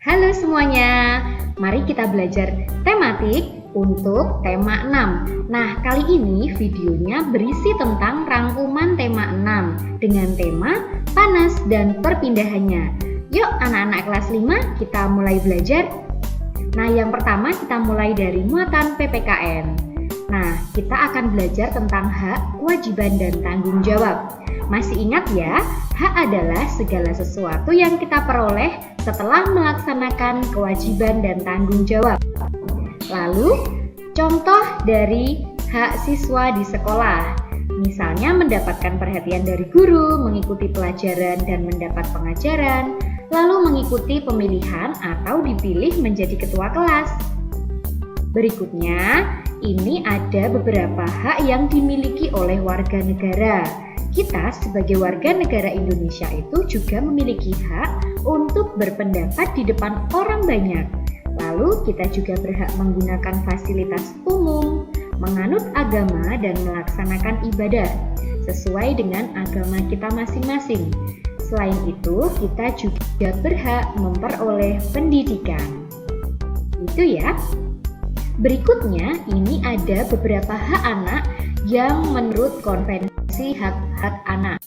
Halo semuanya, mari kita belajar tematik untuk tema 6. Nah, kali ini videonya berisi tentang rangkuman tema 6 dengan tema panas dan perpindahannya. Yuk anak-anak kelas 5 kita mulai belajar. Nah, yang pertama kita mulai dari muatan PPKN. Nah, kita akan belajar tentang hak, kewajiban, dan tanggung jawab. Masih ingat ya, hak adalah segala sesuatu yang kita peroleh setelah melaksanakan kewajiban dan tanggung jawab. Lalu, contoh dari hak siswa di sekolah. Misalnya mendapatkan perhatian dari guru, mengikuti pelajaran dan mendapat pengajaran, lalu mengikuti pemilihan atau dipilih menjadi ketua kelas. Berikutnya, ini ada beberapa hak yang dimiliki oleh warga negara. Kita sebagai warga negara Indonesia itu juga memiliki hak untuk berpendapat di depan orang banyak. Lalu kita juga berhak menggunakan fasilitas umum, menganut agama dan melaksanakan ibadah sesuai dengan agama kita masing-masing. Selain itu, kita juga berhak memperoleh pendidikan. Itu ya. Berikutnya, ini ada beberapa hak anak yang menurut Konvensi Hak-Hak Anak.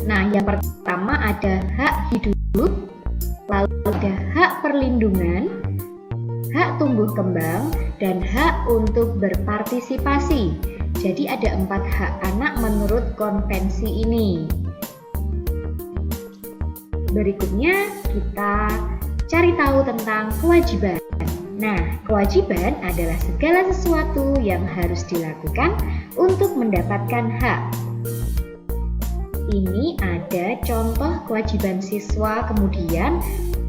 Nah, yang pertama ada hak hidup, lalu ada hak perlindungan, hak tumbuh kembang, dan hak untuk berpartisipasi. Jadi ada 4 hak anak menurut konvensi ini. Berikutnya kita cari tahu tentang kewajiban. Nah, kewajiban adalah segala sesuatu yang harus dilakukan untuk mendapatkan hak. Ini ada contoh kewajiban siswa, kemudian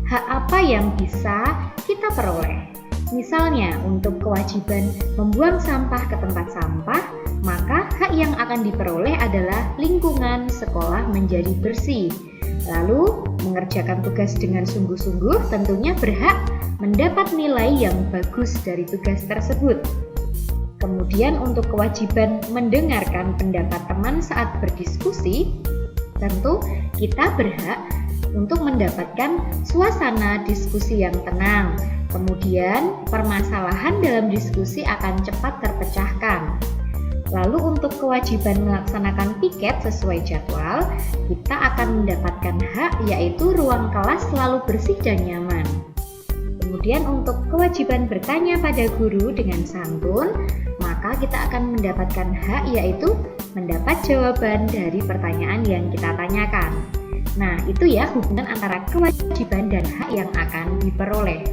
hak apa yang bisa kita peroleh. Misalnya, untuk kewajiban membuang sampah ke tempat sampah, maka hak yang akan diperoleh adalah lingkungan sekolah menjadi bersih. Lalu, mengerjakan tugas dengan sungguh-sungguh tentunya berhak mendapat nilai yang bagus dari tugas tersebut. Kemudian untuk kewajiban mendengarkan pendapat teman saat berdiskusi, tentu kita berhak untuk mendapatkan suasana diskusi yang tenang. Kemudian permasalahan dalam diskusi akan cepat terpecahkan. Lalu untuk kewajiban melaksanakan piket sesuai jadwal, kita akan mendapatkan hak yaitu ruang kelas selalu bersih dan nyaman. Kemudian untuk kewajiban bertanya pada guru dengan santun, maka kita akan mendapatkan hak yaitu mendapat jawaban dari pertanyaan yang kita tanyakan. Nah, itu ya hubungan antara kewajiban dan hak yang akan diperoleh.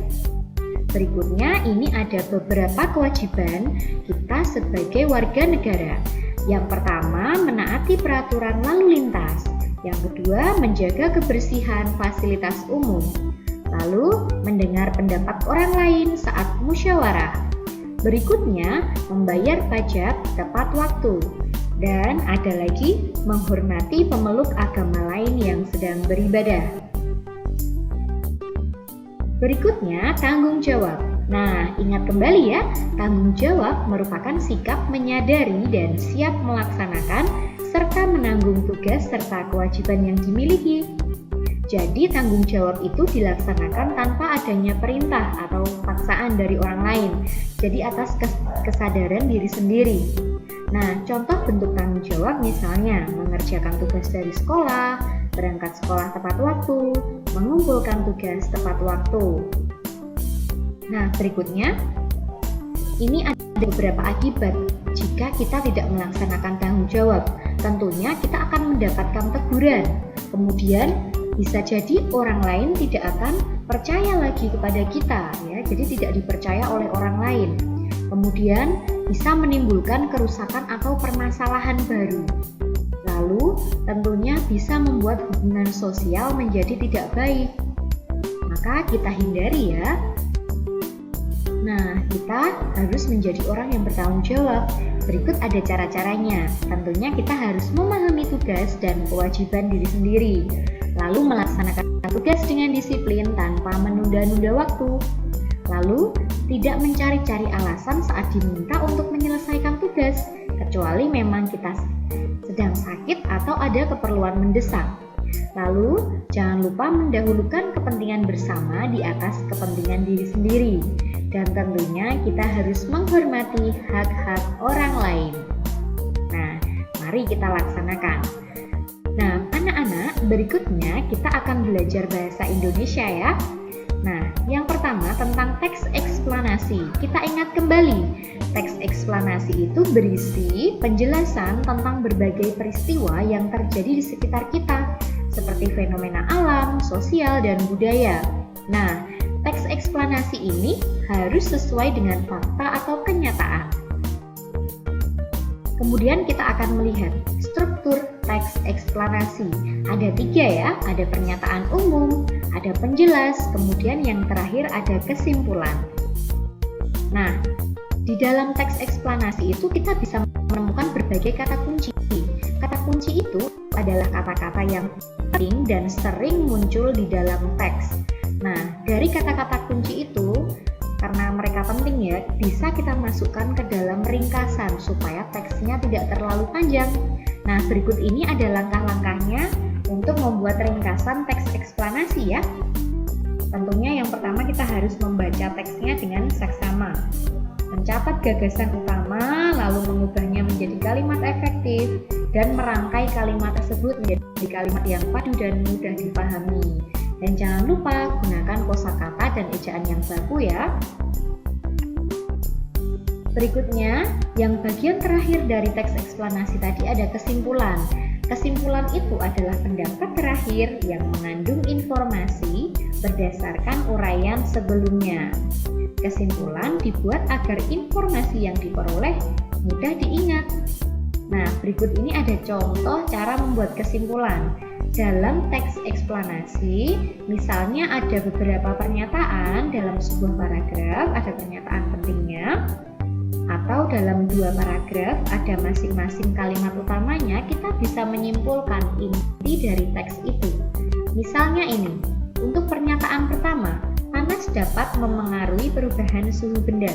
Berikutnya, ini ada beberapa kewajiban kita sebagai warga negara. Yang pertama, menaati peraturan lalu lintas. Yang kedua, menjaga kebersihan fasilitas umum. Lalu, mendengar pendapat orang lain saat musyawarah. Berikutnya, membayar pajak tepat waktu. Dan ada lagi, menghormati pemeluk agama lain yang sedang beribadah. Berikutnya, tanggung jawab. Nah, ingat kembali ya, tanggung jawab merupakan sikap menyadari dan siap melaksanakan serta menanggung tugas serta kewajiban yang dimiliki. Jadi, tanggung jawab itu dilaksanakan tanpa adanya perintah atau paksaan dari orang lain. Jadi, atas kesadaran diri sendiri. Nah, contoh bentuk tanggung jawab misalnya mengerjakan tugas dari sekolah, berangkat sekolah tepat waktu, mengumpulkan tugas tepat waktu. Nah, berikutnya, ini ada beberapa akibat jika kita tidak melaksanakan tanggung jawab. Tentunya kita akan mendapatkan teguran. Kemudian, bisa jadi orang lain tidak akan percaya lagi kepada kita, ya. Jadi tidak dipercaya oleh orang lain. Kemudian, bisa menimbulkan kerusakan atau permasalahan baru. Lalu, tentunya bisa membuat hubungan sosial menjadi tidak baik. Maka kita hindari ya. Nah, kita harus menjadi orang yang bertanggung jawab. Berikut ada cara-caranya. Tentunya kita harus memahami tugas dan kewajiban diri sendiri. Lalu melaksanakan tugas dengan disiplin tanpa menunda-nunda waktu. Lalu, tidak mencari-cari alasan saat diminta untuk menyelesaikan tugas, kecuali memang kita sedang sakit atau ada keperluan mendesak. Lalu, jangan lupa mendahulukan kepentingan bersama di atas kepentingan diri sendiri. Dan tentunya kita harus menghormati hak-hak orang lain. Nah, mari kita laksanakan. Nah, anak-anak, berikutnya kita akan belajar bahasa Indonesia ya. Nah, yang pertama tentang teks eksplanasi. Kita ingat kembali, teks eksplanasi itu berisi penjelasan tentang berbagai peristiwa yang terjadi di sekitar kita, seperti fenomena alam, sosial, dan budaya. Nah, teks eksplanasi ini harus sesuai dengan fakta atau kenyataan. Kemudian kita akan melihat struktur teks eksplanasi. Ada 3 ya, ada pernyataan umum, ada penjelas, kemudian yang terakhir ada kesimpulan. Nah, di dalam teks eksplanasi itu kita bisa menemukan berbagai kata kunci. Kata kunci itu adalah kata-kata yang penting dan sering muncul di dalam teks. Nah, dari kata-kata kunci itu, karena mereka penting ya, bisa kita masukkan ke dalam ringkasan supaya teksnya tidak terlalu panjang. Nah, berikut ini ada langkah-langkahnya untuk membuat ringkasan teks eksplanasi ya. Tentunya yang pertama kita harus membaca teksnya dengan saksama, mencatat gagasan utama, lalu mengubahnya menjadi kalimat efektif, dan merangkai kalimat tersebut menjadi kalimat yang padu dan mudah dipahami. Dan jangan lupa gunakan kosakata dan ejaan yang baku ya. Berikutnya, yang bagian terakhir dari teks eksplanasi tadi ada kesimpulan. Kesimpulan itu adalah pendapat terakhir yang mengandung informasi berdasarkan uraian sebelumnya. Kesimpulan dibuat agar informasi yang diperoleh mudah diingat. Nah, berikut ini ada contoh cara membuat kesimpulan. Dalam teks eksplanasi, misalnya ada beberapa pernyataan dalam sebuah paragraf, ada pernyataan pentingnya, atau dalam 2 paragraf ada masing-masing kalimat utamanya, kita bisa menyimpulkan inti dari teks itu. Misalnya ini, untuk pernyataan pertama, panas dapat memengaruhi perubahan suhu benda.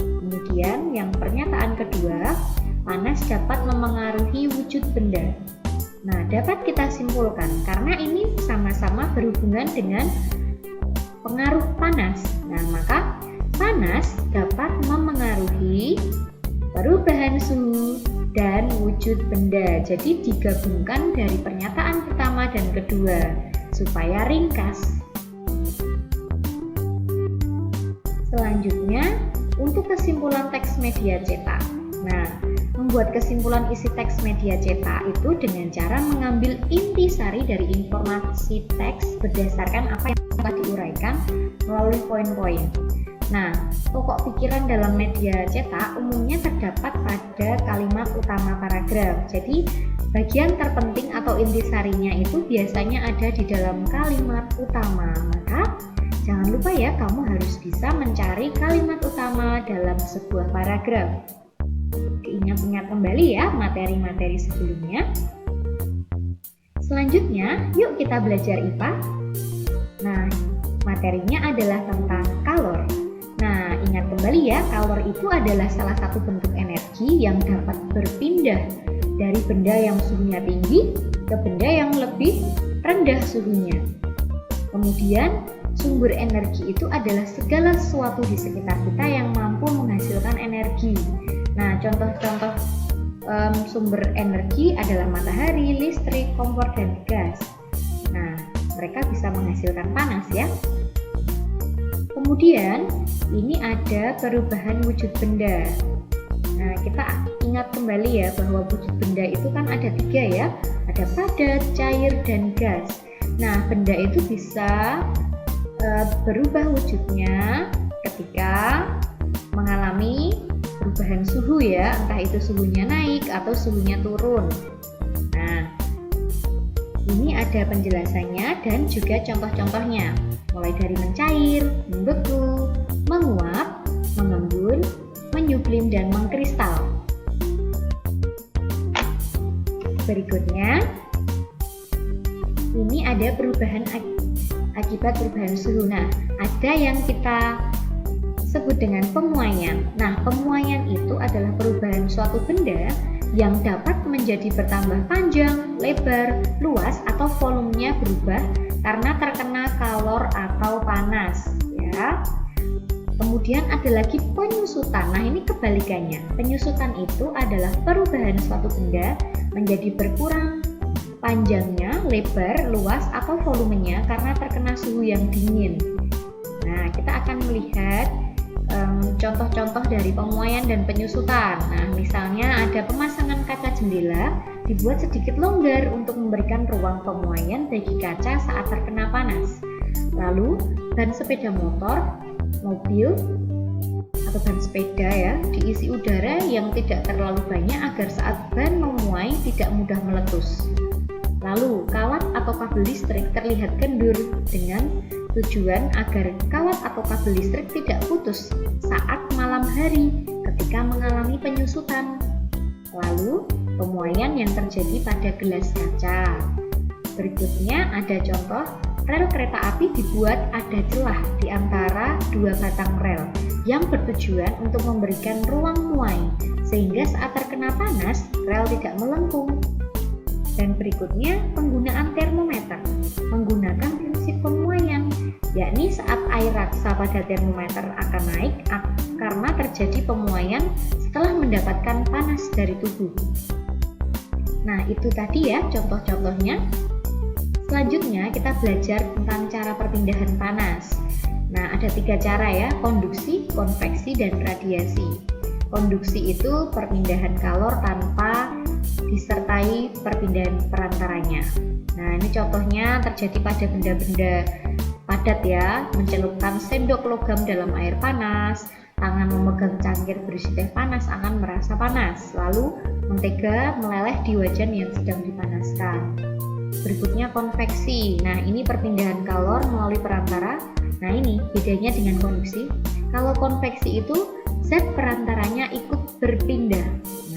Kemudian yang pernyataan kedua, panas dapat memengaruhi wujud benda. Nah, dapat kita simpulkan karena ini sama-sama berhubungan dengan pengaruh panas. Nah, maka panas dapat memengaruhi perubahan suhu dan wujud benda. Jadi digabungkan dari pernyataan pertama dan kedua supaya ringkas. Selanjutnya, untuk kesimpulan teks media cetak. Nah, membuat kesimpulan isi teks media cetak itu dengan cara mengambil intisari dari informasi teks berdasarkan apa yang telah diuraikan melalui poin-poin. Nah, pokok pikiran dalam media cetak umumnya terdapat pada kalimat utama paragraf. Jadi, bagian terpenting atau intisarinya itu biasanya ada di dalam kalimat utama. Maka, jangan lupa ya, kamu harus bisa mencari kalimat utama dalam sebuah paragraf. Ingat-ingat kembali ya materi-materi sebelumnya. Selanjutnya, yuk kita belajar IPA. Nah, materinya adalah tentang kalor. Nah, ingat kembali ya, kalor itu adalah salah satu bentuk energi yang dapat berpindah dari benda yang suhunya tinggi ke benda yang lebih rendah suhunya. Kemudian, sumber energi itu adalah segala sesuatu di sekitar kita yang mampu menghasilkan energi. Nah, contoh-contoh sumber energi adalah matahari, listrik, kompor, dan gas. Nah, mereka bisa menghasilkan panas ya. Kemudian, ini ada perubahan wujud benda. Nah, kita ingat kembali ya bahwa wujud benda itu kan ada 3 ya. Ada padat, cair, dan gas. Nah, benda itu bisa berubah wujudnya ketika mengalami perubahan suhu ya, entah itu suhunya naik atau suhunya turun. Nah, ini ada penjelasannya dan juga contoh-contohnya, mulai dari mencair, membeku, menguap, mengembun, menyublim, dan mengkristal. Berikutnya, ini ada perubahan akibat perubahan suhu. Nah, ada yang kita sebut dengan pemuaian. Nah, pemuaian itu adalah perubahan suatu benda yang dapat menjadi bertambah panjang, lebar, luas, atau volumenya berubah karena terkena kalor atau panas, ya. Kemudian ada lagi penyusutan. Nah, ini kebalikannya. Penyusutan itu adalah perubahan suatu benda menjadi berkurang panjangnya, lebar, luas, atau volumenya karena terkena suhu yang dingin. Nah, kita akan melihat contoh-contoh dari pemuaian dan penyusutan. Nah, misalnya ada pemasangan kaca jendela dibuat sedikit longgar untuk memberikan ruang pemuaian bagi kaca saat terkena panas. Lalu, ban sepeda motor, mobil, atau ban sepeda ya, diisi udara yang tidak terlalu banyak agar saat ban memuai tidak mudah meletus. Lalu, kawat atau kabel listrik terlihat kendur dengan tujuan agar kawat atau kabel listrik tidak putus saat malam hari ketika mengalami penyusutan. Lalu, pemuaian yang terjadi pada gelas kaca. Berikutnya ada contoh, rel kereta api dibuat ada celah di antara dua batang rel yang bertujuan untuk memberikan ruang muai sehingga saat terkena panas rel tidak melengkung. Dan berikutnya penggunaan termometer menggunakan prinsip pemuaian, yakni saat air raksa pada termometer akan naik karena terjadi pemuaian setelah mendapatkan panas dari tubuh. Nah, itu tadi ya contoh-contohnya. Selanjutnya kita belajar tentang cara perpindahan panas. Nah, ada 3 cara ya, konduksi, konveksi, dan radiasi. Konduksi itu perpindahan kalor tanpa disertai perpindahan perantaranya. Nah, ini contohnya terjadi pada benda-benda padat ya, mencelupkan sendok logam dalam air panas, tangan memegang cangkir berisi teh panas akan merasa panas, lalu mentega meleleh di wajan yang sedang dipanaskan. Berikutnya konveksi. Nah, ini perpindahan kalor melalui perantara. Nah, ini bedanya dengan konduksi. Kalau konveksi itu zat perantaranya ikut berpindah.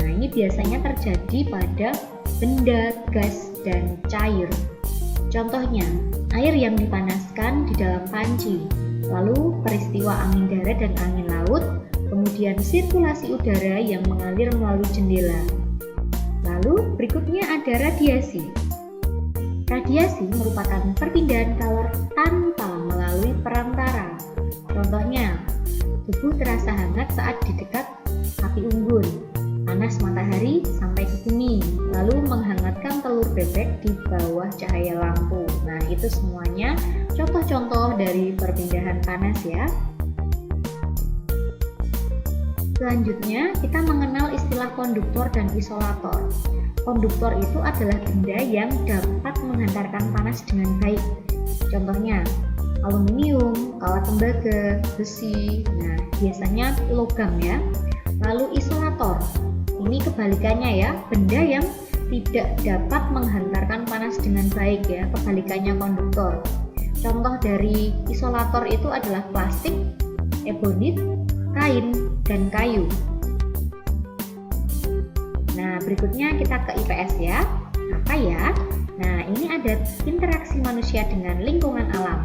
Nah, ini biasanya terjadi pada benda, gas, dan cair. Contohnya, air yang dipanaskan di dalam panci, lalu peristiwa angin darat dan angin laut, kemudian sirkulasi udara yang mengalir melalui jendela. Lalu berikutnya ada radiasi. Radiasi merupakan perpindahan kalor tanpa melalui perantara. Contohnya, tubuh terasa hangat saat di dekat api unggun, panas matahari sampai ke bumi, lalu menghangatkan telur bebek di bawah cahaya lampu. Nah, itu semuanya contoh-contoh dari perpindahan panas ya. Selanjutnya, kita mengenal istilah konduktor dan isolator. Konduktor itu adalah benda yang dapat menghantarkan panas dengan baik. Contohnya, aluminium, kawat tembaga, besi, nah biasanya logam ya. Lalu isolator, ini kebalikannya ya, benda yang tidak dapat menghantarkan panas dengan baik ya, kebalikannya konduktor. Contoh dari isolator itu adalah plastik, ebonit, kain, dan kayu. Nah, berikutnya kita ke IPS ya. Apa ya? Nah, ini ada interaksi manusia dengan lingkungan alam.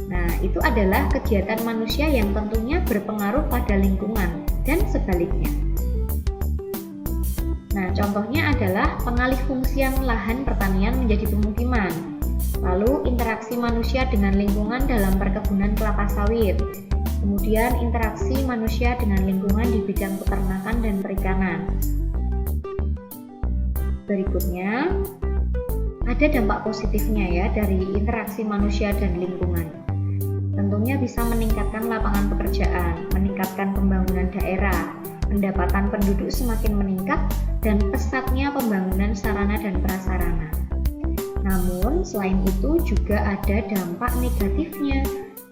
Nah, itu adalah kegiatan manusia yang tentunya berpengaruh pada lingkungan dan sebaliknya. Nah, contohnya adalah pengalihfungsian lahan pertanian menjadi pemukiman. Lalu, interaksi manusia dengan lingkungan dalam perkebunan kelapa sawit. Kemudian, interaksi manusia dengan lingkungan di bidang peternakan dan perikanan. Berikutnya, ada dampak positifnya ya dari interaksi manusia dan lingkungan. Tentunya bisa meningkatkan lapangan pekerjaan, meningkatkan pembangunan daerah, pendapatan penduduk semakin meningkat, dan pesatnya pembangunan sarana dan prasarana. Namun, selain itu juga ada dampak negatifnya,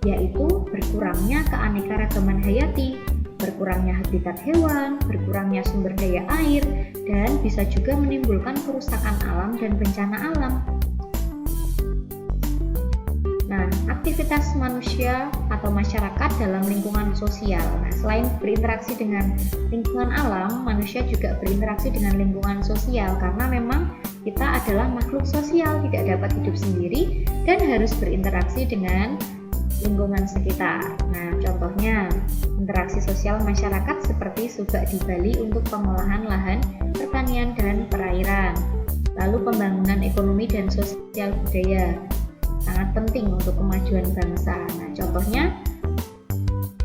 yaitu berkurangnya keanekaragaman hayati, berkurangnya habitat hewan, berkurangnya sumber daya air, dan bisa juga menimbulkan kerusakan alam dan bencana alam. Nah, aktivitas manusia atau masyarakat dalam lingkungan sosial. Nah, selain berinteraksi dengan lingkungan alam, manusia juga berinteraksi dengan lingkungan sosial karena memang kita adalah makhluk sosial, tidak dapat hidup sendiri dan harus berinteraksi dengan lingkungan sekitar. Nah, contohnya interaksi sosial masyarakat seperti Subak di Bali untuk pengolahan lahan, pertanian, dan perairan. Lalu pembangunan ekonomi dan sosial budaya, sangat penting untuk kemajuan bangsa. Nah, contohnya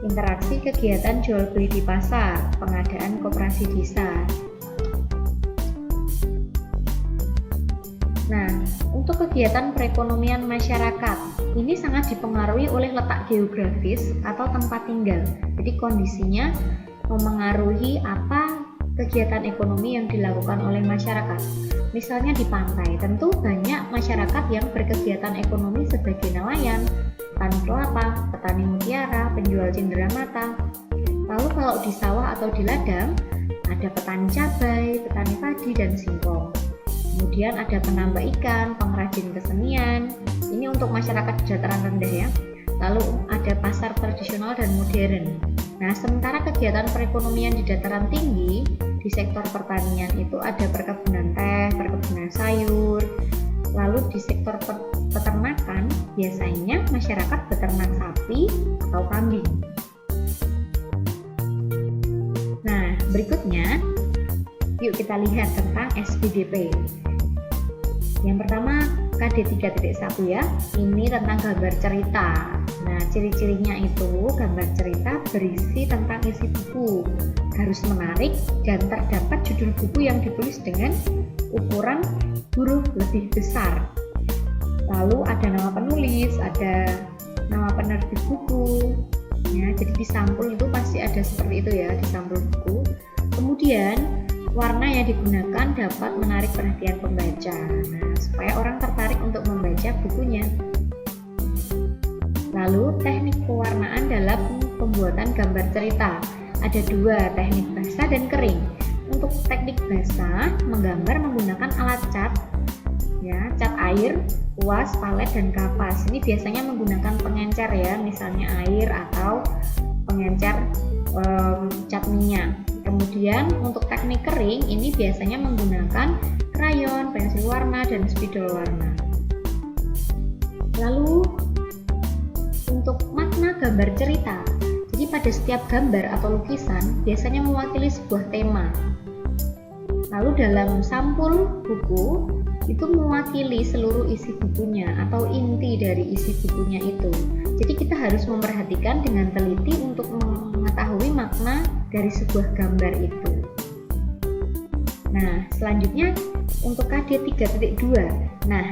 interaksi kegiatan jual beli di pasar, pengadaan koperasi desa. Nah, untuk kegiatan perekonomian masyarakat, ini sangat dipengaruhi oleh letak geografis atau tempat tinggal. Jadi kondisinya memengaruhi apa kegiatan ekonomi yang dilakukan oleh masyarakat. Misalnya di pantai, tentu banyak masyarakat yang berkegiatan ekonomi sebagai nelayan, petani kelapa, petani mutiara, penjual cenderamata. Lalu kalau di sawah atau di ladang, ada petani cabai, petani padi, dan singkong. Kemudian ada penambak ikan, pengrajin kesenian. Ini untuk masyarakat di dataran rendah ya. Lalu ada pasar tradisional dan modern. Nah, sementara kegiatan perekonomian di dataran tinggi, di sektor pertanian itu ada perkebunan teh, perkebunan sayur. Lalu di sektor peternakan, biasanya masyarakat beternak sapi atau kambing. Nah, berikutnya, yuk kita lihat tentang SBDP. Yang pertama KD 3.1 ya, ini tentang gambar cerita. Nah, ciri-cirinya itu gambar cerita berisi tentang isi buku, harus menarik, dan terdapat judul buku yang ditulis dengan ukuran huruf lebih besar. Lalu ada nama penulis, ada nama penerbit buku. Ya, jadi di sampul itu pasti ada seperti itu ya, di sampul buku. Kemudian warna yang digunakan dapat menarik perhatian pembaca. Nah, supaya orang tertarik untuk membaca bukunya. Lalu teknik pewarnaan dalam pembuatan gambar cerita. Ada dua, teknik basah dan kering. Untuk teknik basah, menggambar menggunakan alat cat, ya, cat air, kuas, palet, dan kapas. Ini biasanya menggunakan pengencer ya, misalnya air atau pengencer cat minyak. Kemudian untuk teknik kering ini biasanya menggunakan krayon, pensil warna, dan spidol warna. Lalu untuk makna gambar cerita, jadi pada setiap gambar atau lukisan biasanya mewakili sebuah tema. Lalu dalam sampul buku itu mewakili seluruh isi bukunya atau inti dari isi bukunya itu. Jadi kita harus memperhatikan dengan teliti untuk mengetahui makna dari sebuah gambar itu. Nah, selanjutnya untuk KD 3.2. Nah,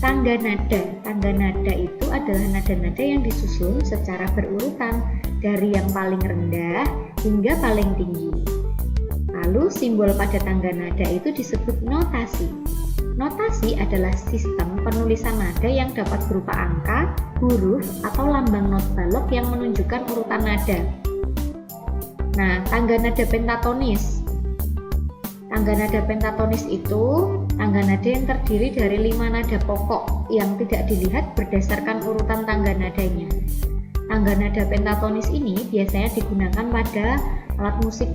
tangga nada. Tangga nada itu adalah nada-nada yang disusun secara berurutan dari yang paling rendah hingga paling tinggi. Lalu simbol pada tangga nada itu disebut notasi. Notasi adalah sistem penulisan nada yang dapat berupa angka, huruf, atau lambang not balok yang menunjukkan urutan nada. Nah, tangga nada pentatonis. Tangga nada pentatonis itu tangga nada yang terdiri dari 5 nada pokok yang tidak dilihat berdasarkan urutan tangga nadanya. Tangga nada pentatonis ini biasanya digunakan pada alat musik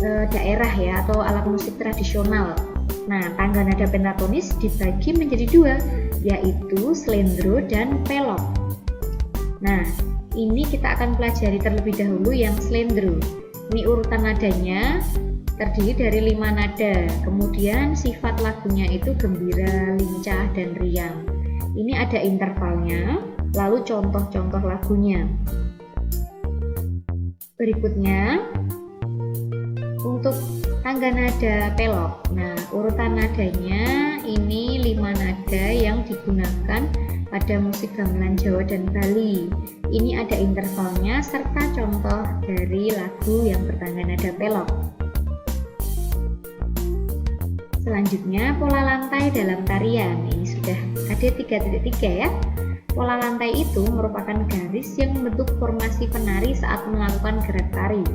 daerah ya, atau alat musik tradisional. Nah, tangga nada pentatonis dibagi menjadi dua, yaitu slendro dan pelok. Nah, ini kita akan pelajari terlebih dahulu yang slendro. Ini urutan nadanya terdiri dari 5 nada. Kemudian sifat lagunya itu gembira, lincah, dan riang. Ini ada intervalnya, lalu contoh-contoh lagunya. Berikutnya untuk tangga nada pelok. Nah, urutan nadanya ini 5 nada yang digunakan pada musik gamelan Jawa dan Bali. Ini ada intervalnya serta contoh dari lagu yang bertangga nada pelok. Selanjutnya pola lantai dalam tarian. Ini sudah KD 3.3 ya. Pola lantai itu merupakan garis yang membentuk formasi penari saat melakukan gerak tari.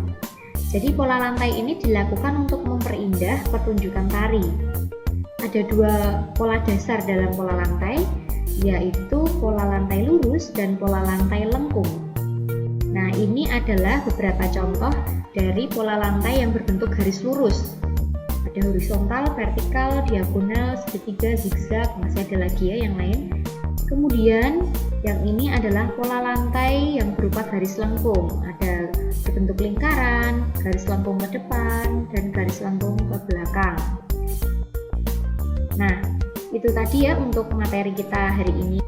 Jadi pola lantai ini dilakukan untuk memperindah pertunjukan tari. Ada 2 pola dasar dalam pola lantai, yaitu pola lantai lurus dan pola lantai lengkung. Nah, ini adalah beberapa contoh dari pola lantai yang berbentuk garis lurus. Ada horizontal, vertikal, diagonal, segitiga, zigzag, masih ada lagi ya yang lain. Kemudian Yang ini adalah pola lantai yang berupa garis lengkung. Ada berbentuk lingkaran, garis lengkung ke depan, dan garis lengkung ke belakang. Nah, itu tadi ya untuk materi kita hari ini.